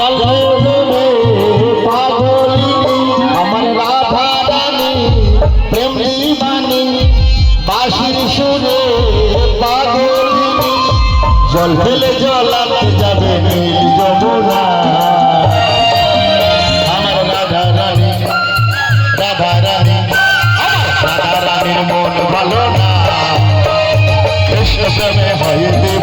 জল পাগলি আমার রাধা রানী প্রেম দিবানী বাঁশির সুরে পাগলি জল ফেলে জলাতে যাবে নীল যমুনা আমার রাধা রানী রাধা রানীর মন ভালো না কৃষ্ণ প্রেমে হয়ে